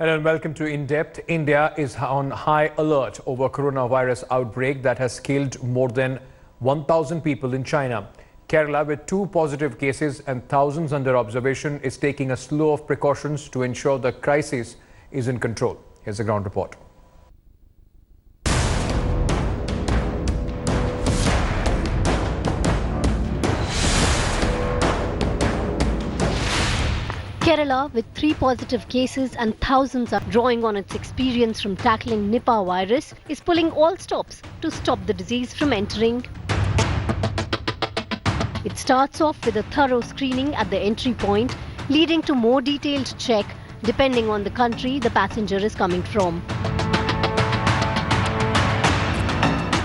Hello and welcome to In Depth. India is on high alert over coronavirus outbreak that has killed more than 1,000 people in China. Kerala, with 2 positive cases and thousands under observation, is taking a slew of precautions to ensure the crisis is in control. Here's a ground report. Kerala, with 3 positive cases and thousands are drawing on its experience from tackling Nipah virus, is pulling all stops to stop the disease from entering. It starts off with a thorough screening at the entry point, leading to more detailed check depending on the country the passenger is coming from.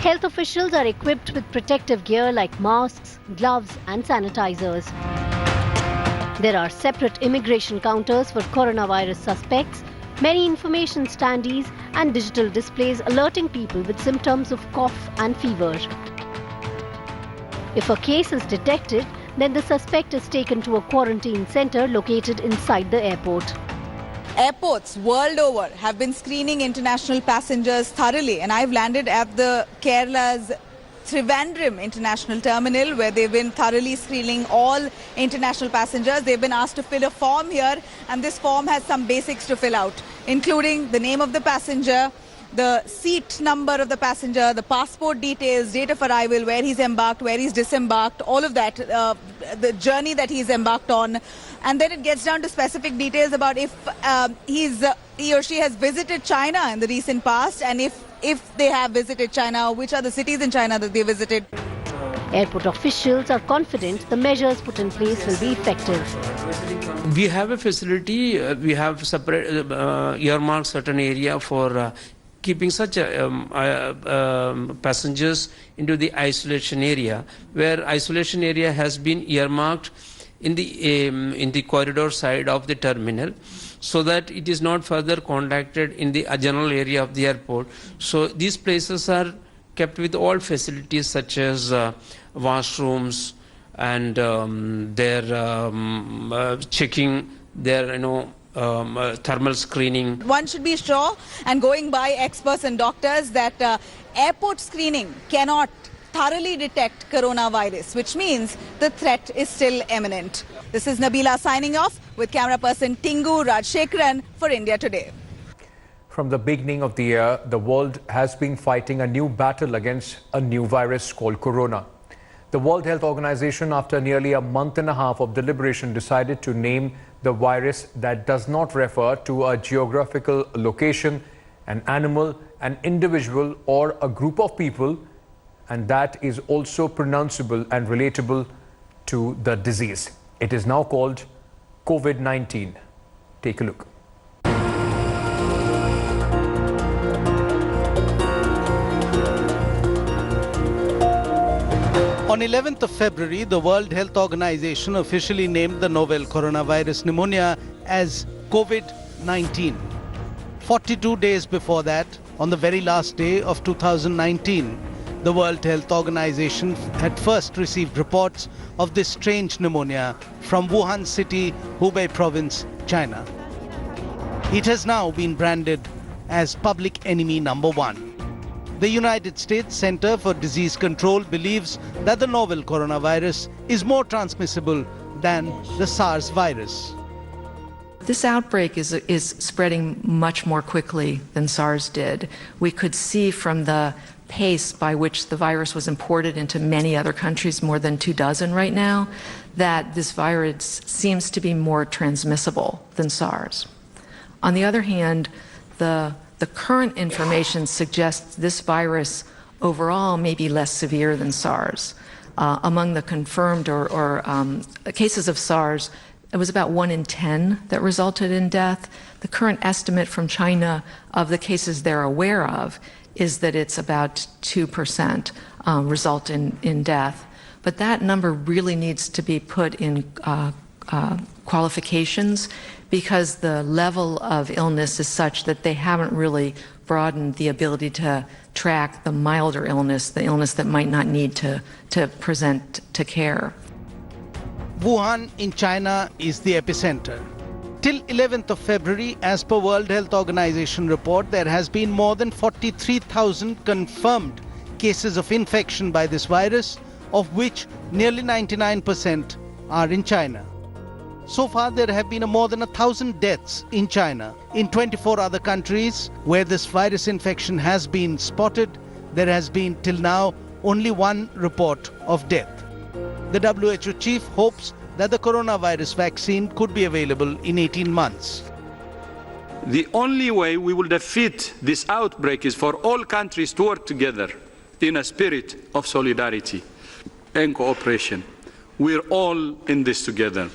Health officials are equipped with protective gear like masks, gloves and sanitizers. There are separate immigration counters for coronavirus suspects, many information standees and digital displays alerting people with symptoms of cough and fever. If a case is detected, then the suspect is taken to a quarantine center located inside the airport. Airports world over have been screening international passengers thoroughly, and I've landed at the Kerala's Trivandrum International Terminal, where they've been thoroughly screening all international passengers. They've been asked to fill a form here, and this form has some basics to fill out, including the name of the passenger, the seat number of the passenger, the passport details, date of arrival, where he's embarked, where he's disembarked, all of that, the journey that he's embarked on. And then it gets down to specific details about if he or she has visited China in the recent past, and if they have visited China, which are the cities in China that they visited. Airport officials are confident the measures put in place will be effective. We have a facility, we have separate earmarked certain area for keeping such passengers into the isolation area, where isolation area has been earmarked in the corridor side of the terminal, so that it is not further contacted in the general area of the airport. So these places are kept with all facilities such as washrooms and their checking, their thermal screening. One should be sure, and going by experts and doctors, that airport screening cannot thoroughly detect coronavirus, which means the threat is still imminent. This is Nabila signing off with camera person Tingu Rajshekharan for India Today. From the beginning of the year, the world has been fighting a new battle against a new virus called corona. The World Health Organization, after nearly a month and a half of deliberation, decided to name the virus that does not refer to a geographical location, an animal, an individual or a group of people, and that is also pronounceable and relatable to the disease. It is now called COVID-19. Take a look. On 11th of February, the World Health Organization officially named the novel coronavirus pneumonia as COVID-19. 42 days before that, on the very last day of 2019, the World Health Organization had first received reports of this strange pneumonia from Wuhan city, Hubei province, China. It has now been branded as public enemy number 1. The United States Center for Disease Control believes that the novel coronavirus is more transmissible than the SARS virus. This outbreak is spreading much more quickly than SARS did. We could see from the pace by which the virus was imported into many other countries, more than 24 right now, that this virus seems to be more transmissible than SARS. On the other hand, the current information suggests this virus overall may be less severe than SARS. Among the confirmed or cases of SARS, it was about 1 in 10 that resulted in death. The current estimate from China of the cases they're aware of is that it's about 2% result in death. But that number really needs to be put in qualifications, because the level of illness is such that they haven't really broadened the ability to track the milder illness, the illness that might not need to present to care. Wuhan in China is the epicenter. Till 11th of February, as per World Health Organization report, there has been more than 43,000 confirmed cases of infection by this virus, of which nearly 99% are in China. So far, there have been more than 1,000 deaths in China. In 24 other countries where this virus infection has been spotted, there has been till now only one report of death. The WHO chief hopes that the coronavirus vaccine could be available in 18 months. The only way we will defeat this outbreak is for all countries to work together in a spirit of solidarity and cooperation. We're all in this together,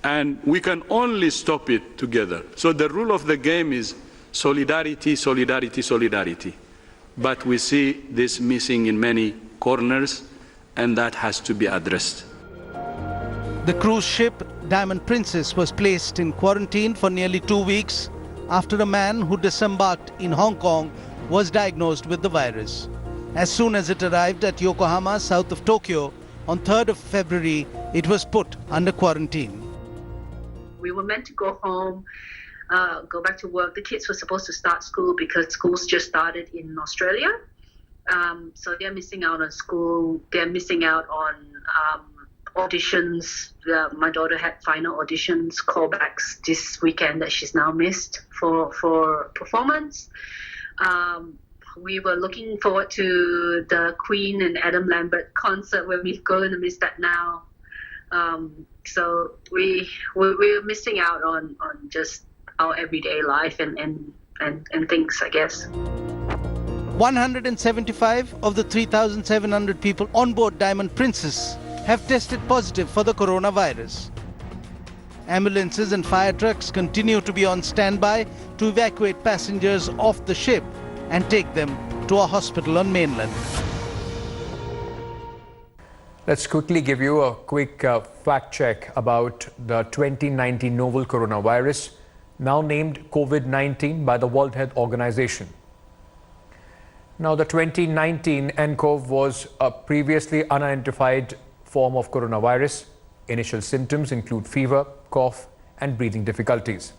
and we can only stop it together. So the rule of the game is solidarity, solidarity, solidarity. But we see this missing in many corners, and that has to be addressed. The cruise ship Diamond Princess was placed in quarantine for nearly 2 weeks after a man who disembarked in Hong Kong was diagnosed with the virus. As soon as it arrived at Yokohama, south of Tokyo, on 3rd of February, it was put under quarantine. We were meant to go home, go back to work. The kids were supposed to start school because schools just started in Australia. So they're missing out on school. They're missing out on auditions. My daughter had final auditions, callbacks this weekend that she's now missed for performance. We were looking forward to the Queen and Adam Lambert concert. We're going to miss that now. So we're missing out on just our everyday life and things, I guess. 175 of the 3,700 people on board Diamond Princess have tested positive for the coronavirus. Ambulances and fire trucks continue to be on standby to evacuate passengers off the ship and take them to a hospital on mainland. Let's quickly give you a quick fact check about the 2019 novel coronavirus, now named COVID-19 by the World Health Organization. Now, the 2019 nCoV was a previously unidentified form of coronavirus. Initial symptoms include fever, cough, and breathing difficulties.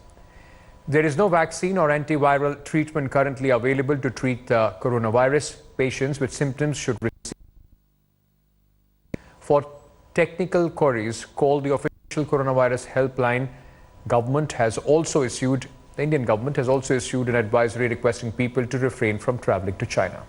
There is no vaccine or antiviral treatment currently available to treat the coronavirus. Patients with symptoms should receive. For technical queries, call the official coronavirus helpline. The Indian government has also issued an advisory requesting people to refrain from traveling to China.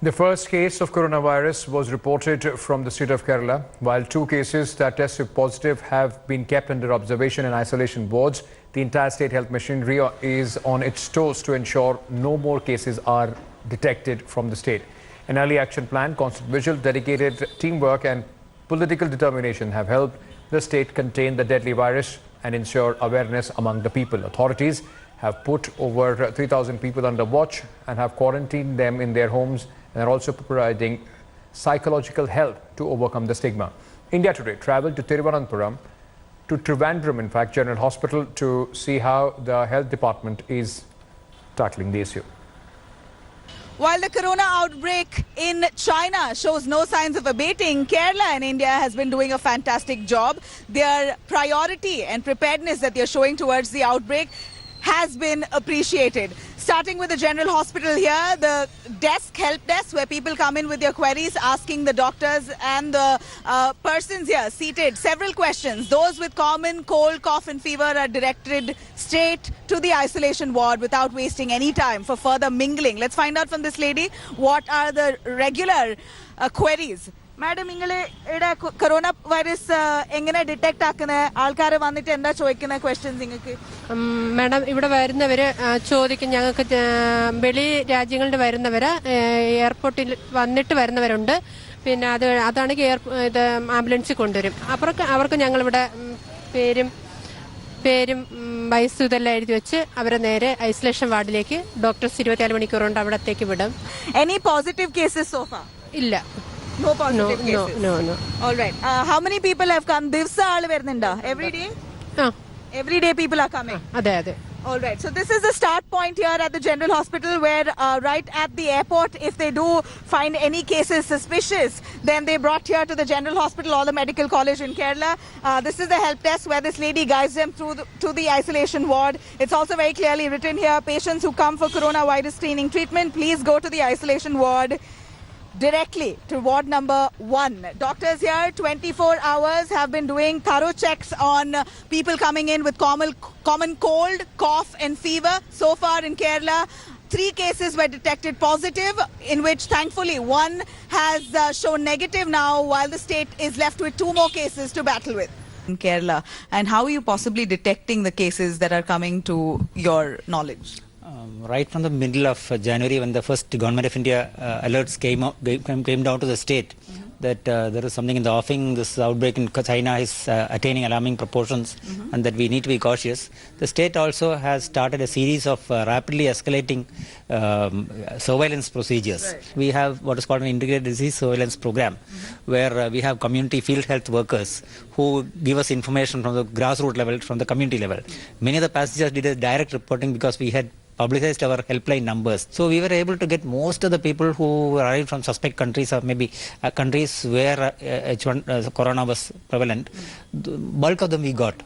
The first case of coronavirus was reported from the state of Kerala, while 2 cases that tested positive have been kept under observation and isolation wards. The entire state health machinery is on its toes to ensure no more cases are detected from the state. An early action plan, constant vigil, dedicated teamwork and political determination have helped the state contain the deadly virus and ensure awareness among the people. Authorities have put over 3,000 people under watch and have quarantined them in their homes and are also providing psychological help to overcome the stigma. India Today travelled to Trivandrum, General Hospital, to see how the health department is tackling the issue. While the corona outbreak in China shows no signs of abating, Kerala and India has been doing a fantastic job. Their priority and preparedness that they're showing towards the outbreak has been appreciated. Starting with the General Hospital here, the help desk, where people come in with their queries, asking the doctors and the persons here seated several questions. Those with common cold, cough and fever are directed straight to the isolation ward without wasting any time for further mingling. Let's find out from this lady what are the regular queries. Madam, corona virus engane detect akune alkare vannitte enda choikkuna questions ingakku madam ivide varunavare chodikkum njangalku veli rajyangalinde varunavare airportil vannittu varunnavarundu pinne adana idu ambulance konduvarum avarku njangal ivide പേരും വയസ്സും ഇതെല്ലാം എഴുതി വെച്ച് അവരെ നേരെ isolation വാർഡിലേക്ക് doctors 24 മണിക്കൂർ കൊണ്ട് അവിടത്തേക്ക് വിടും. Any positive cases so far? ഇല്ല. No positive cases? No. All right. How many people have come? ദിവസം ആള് വരുന്നുണ്ടോ? Every day? Every day people are coming? അതെ. All right, so this is the start point here at the General Hospital where right at the airport, if they do find any cases suspicious, then they brought here to the General Hospital or the Medical College in Kerala. This is the help desk where this lady guides them through to the isolation ward. It's also very clearly written here, patients who come for coronavirus screening treatment, please go to the isolation ward directly to ward number 1. Doctors here 24 hours have been doing thorough checks on people coming in with common cold, cough and fever. So far in Kerala, 3 cases were detected positive, in which thankfully 1 has shown negative now, while the state is left with 2 more cases to battle with. In Kerala, and how are you possibly detecting the cases that are coming to your knowledge? Right from the middle of January, when the first Government of India alerts came down to the state, that there is something in the offing, this outbreak in China is attaining alarming proportions, and that we need to be cautious. The state also has started a series of rapidly escalating surveillance procedures. Right. We have what is called an integrated disease surveillance program, where we have community field health workers who give us information from the grassroots level, from the community level. Many of the passengers did a direct reporting because we had publicized our helpline numbers. So we were able to get most of the people who arrived from suspect countries, or maybe countries where H1 corona was prevalent. The bulk of them we got.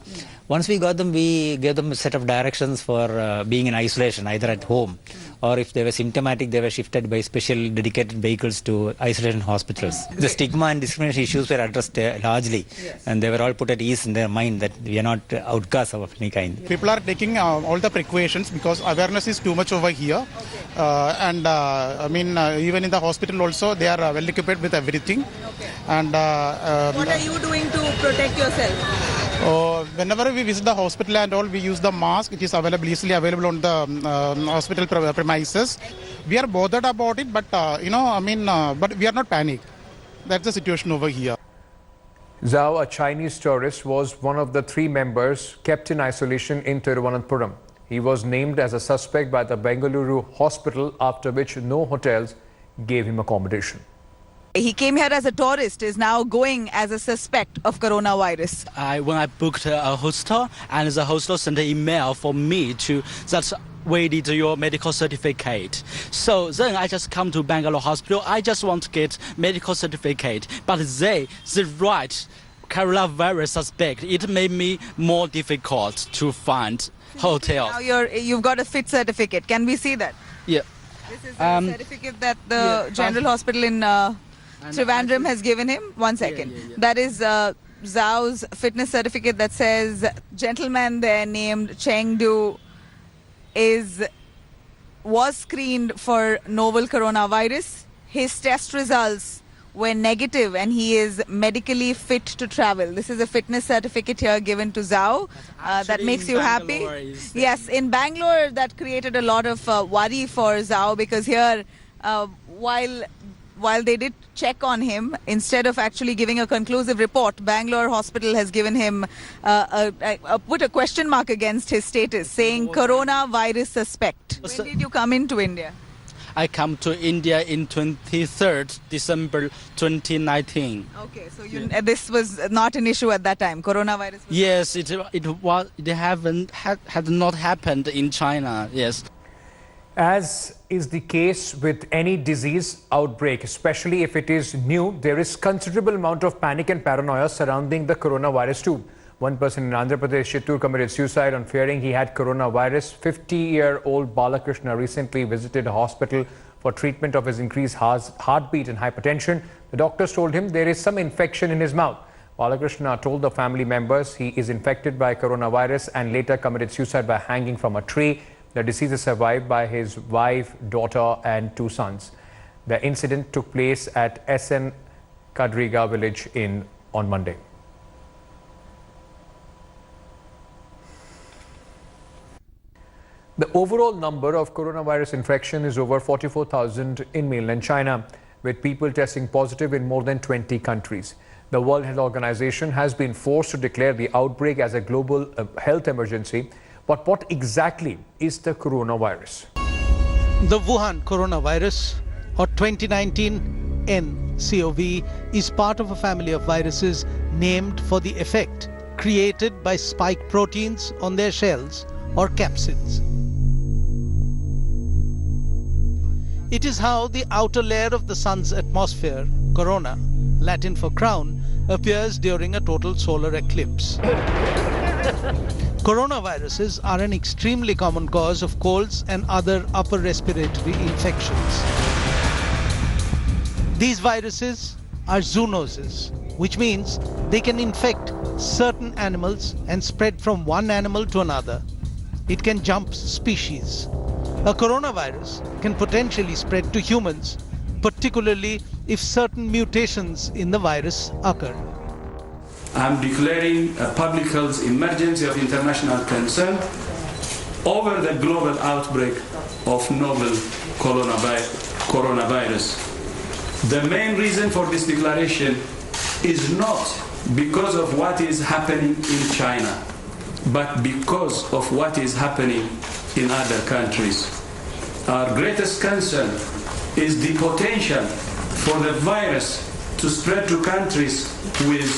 Once we got them, we gave them a set of directions for being in isolation, either at home, or if they were symptomatic, they were shifted by special dedicated vehicles to isolation hospitals. The stigma and discrimination issues were addressed largely, and they were all put at ease in their mind that we are not outcasts of any kind. People are taking all the precautions because awareness is too much over here. Even in the hospital also, they are well equipped with everything. And what are you doing to protect yourself? Whenever we visit the hospital and all, we use the mask, which is easily available on the hospital premises. We are bothered about it, but but we are not panicked. That's the situation over here. Zhao, a Chinese tourist, was one of the 3 members kept in isolation in Thiruvananthapuram. He was named as a suspect by the Bengaluru hospital, after which no hotels gave him accommodation. He came here as a tourist, is now going as a suspect of coronavirus. When I booked a hostel, and the hostel sent an email for me that we need your medical certificate. So then I just come to Bangalore hospital. I just want to get medical certificate, but they write coronavirus suspect. It made me more difficult to find hotel. Now you've got a fit certificate. Can we see that? Yeah. This is a certificate that the General Hospital in Trivandrum has given him. 1 second. That is Zhao's fitness certificate that says gentleman there named Cheng Du was screened for novel coronavirus. His test results were negative and he is medically fit to travel. This is a fitness certificate here given to Zhao. That makes you happy? Yes, in Bangalore that created a lot of worry for Zhao, because here while they did check on him, instead of actually giving a conclusive report, Bangalore hospital has given him put a question mark against his status, saying coronavirus suspect. When did you come into India? I come to India in 23rd December 2019. Okay, so this was not an issue at that time. Coronavirus. Yes, it had not happened in China. Yes. As is the case with any disease outbreak, especially if it is new, there is considerable amount of panic and paranoia surrounding the coronavirus too. One person in Andhra Pradesh, Chittoor, committed suicide on fearing he had coronavirus. 50-year-old Balakrishna recently visited a hospital for treatment of his increased heartbeat and hypertension. The doctors told him there is some infection in his mouth. Balakrishna told the family members he is infected by coronavirus and later committed suicide by hanging from a tree. The deceased is survived by his wife, daughter and 2 sons. The incident took place at SN Kadriga village on Monday. The overall number of coronavirus infection is over 44,000 in mainland China, with people testing positive in more than 20 countries. The World Health Organization has been forced to declare the outbreak as a global health emergency. But what exactly is the coronavirus? The Wuhan coronavirus, or 2019 nCoV, is part of a family of viruses named for the effect created by spike proteins on their shells or capsids. It is how the outer layer of the sun's atmosphere, corona, Latin for crown, appears during a total solar eclipse. Coronaviruses are an extremely common cause of colds and other upper respiratory infections. These viruses are zoonoses, which means they can infect certain animals and spread from one animal to another. It can jump species. A coronavirus can potentially spread to humans, particularly if certain mutations in the virus occur. I'm declaring a public health emergency of international concern over the global outbreak of novel coronavirus. The main reason for this declaration is not because of what is happening in China, but because of what is happening in other countries. Our greatest concern is the potential for the virus to spread to countries with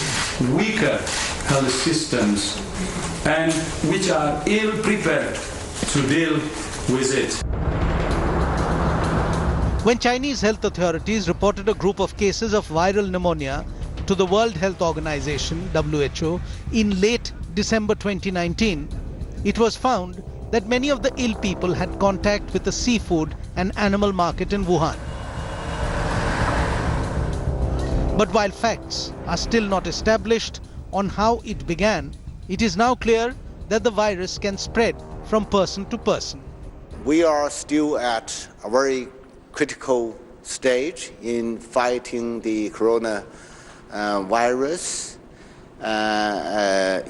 weaker health systems and which are ill prepared to deal with it. When Chinese health authorities reported a group of cases of viral pneumonia to the World Health Organization, WHO, in late December 2019, it was found that many of the ill people had contact with a seafood and animal market in Wuhan. But while facts are still not established on how it began, it is now clear that the virus can spread from person to person. We are still at a very critical stage in fighting the coronavirus.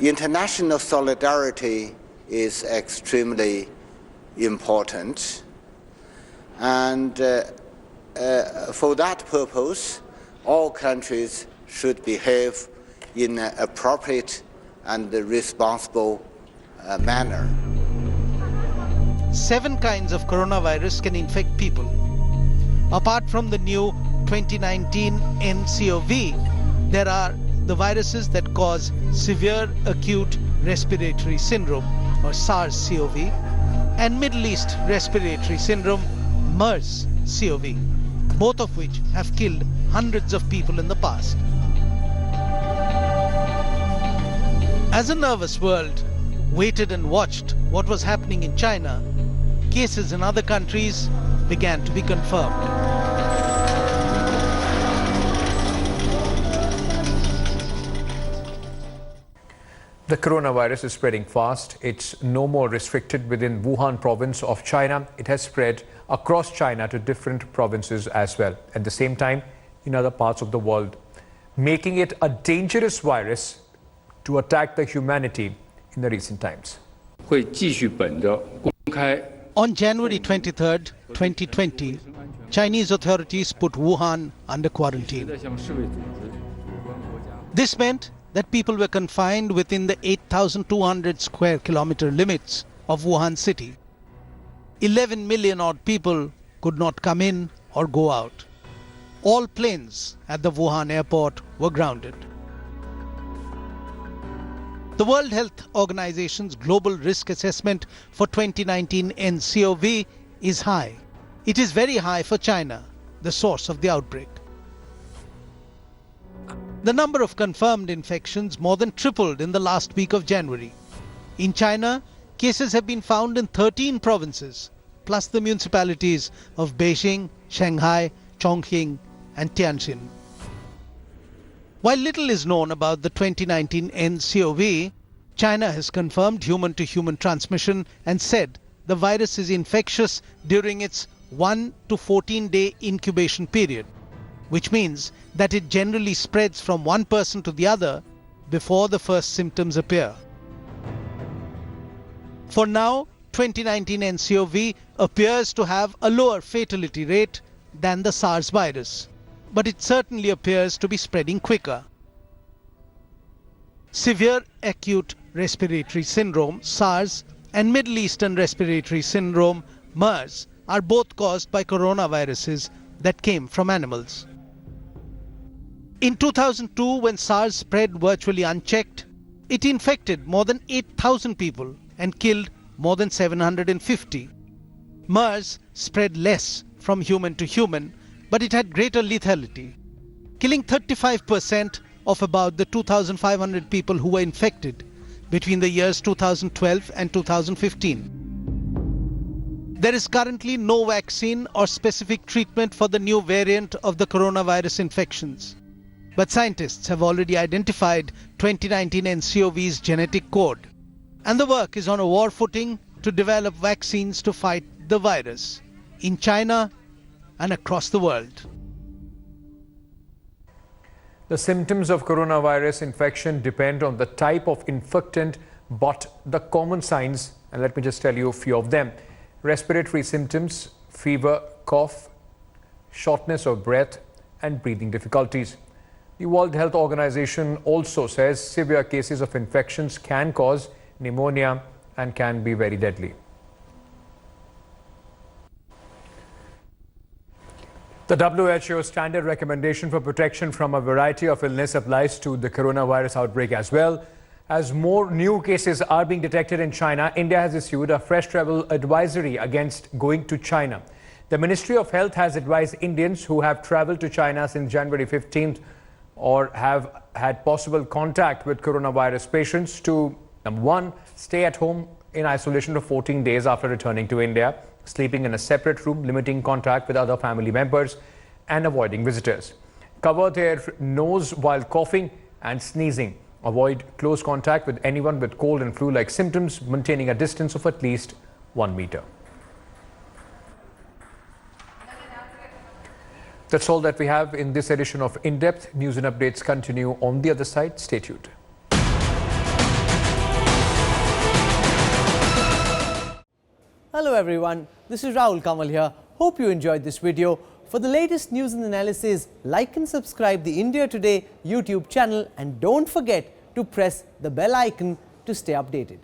International solidarity is extremely important, and for that purpose, all countries should behave in an appropriate and responsible manner. 7 kinds of coronavirus can infect people. Apart from the new 2019 nCoV, there are the viruses that cause severe acute respiratory syndrome, or SARS-CoV, and Middle East respiratory syndrome, MERS-CoV, both of which have killed hundreds of people in the past. As a nervous world waited and watched what was happening in China, cases in other countries began to be confirmed. The coronavirus is spreading fast. It's no more restricted within Wuhan province of China. It has spread across China to different provinces as well, at the same time in other parts of the world, making it a dangerous virus to attack the humanity in the recent times. On January 23rd, 2020, Chinese authorities put Wuhan under quarantine. This meant that people were confined within the 8,200 square kilometer limits of Wuhan city. 11 million odd people could not come in or go out. All planes at the Wuhan airport were grounded. The World Health Organization's global risk assessment for 2019 nCoV is high. It is very high for China, the source of the outbreak. The number of confirmed infections more than tripled in the last week of January. In China, cases have been found in 13 provinces, plus the municipalities of Beijing, Shanghai, Chongqing, and Tianjin. While little is known about the 2019 nCoV, China has confirmed human-to-human transmission and said the virus is infectious during its 1 to 14-day incubation period, which means that it generally spreads from one person to the other before the first symptoms appear. For now, 2019 nCoV appears to have a lower fatality rate than the SARS virus, but it certainly appears to be spreading quicker. Severe acute respiratory syndrome, SARS, and Middle Eastern respiratory syndrome, MERS, are both caused by coronaviruses that came from animals. In 2002, when SARS spread virtually unchecked, it infected more than 8,000 people and killed more than 750. MERS spread less from human to human, but it had greater lethality, killing 35% of about the 2,500 people who were infected between the years 2012 and 2015. There is currently no vaccine or specific treatment for the new variant of the coronavirus infections. But scientists have already identified 2019 NCOV's genetic code. And the work is on a war footing to develop vaccines to fight the virus in China and across the world. The symptoms of coronavirus infection depend on the type of infectant, but the common signs, and let me just tell you a few of them: respiratory symptoms, fever, cough, shortness of breath, and breathing difficulties. The World Health Organization also says severe cases of infections can cause pneumonia and can be very deadly. The WHO standard recommendation for protection from a variety of illness applies to the coronavirus outbreak as well. As more new cases are being detected in China, India has issued a fresh travel advisory against going to China. The Ministry of Health has advised Indians who have traveled to China since January 15th or have had possible contact with coronavirus patients to, number one, stay at home in isolation for 14 days after returning to India, sleeping in a separate room, limiting contact with other family members, and avoiding visitors. Cover their nose while coughing and sneezing. Avoid close contact with anyone with cold and flu-like symptoms, maintaining a distance of at least 1 meter. That's all that we have in this edition of In Depth. News and updates continue on the other side. Stay tuned. Hello everyone, this is Rahul Kamal here. Hope you enjoyed this video. For the latest news and analysis, like and subscribe the India Today YouTube channel, and don't forget to press the bell icon to stay updated.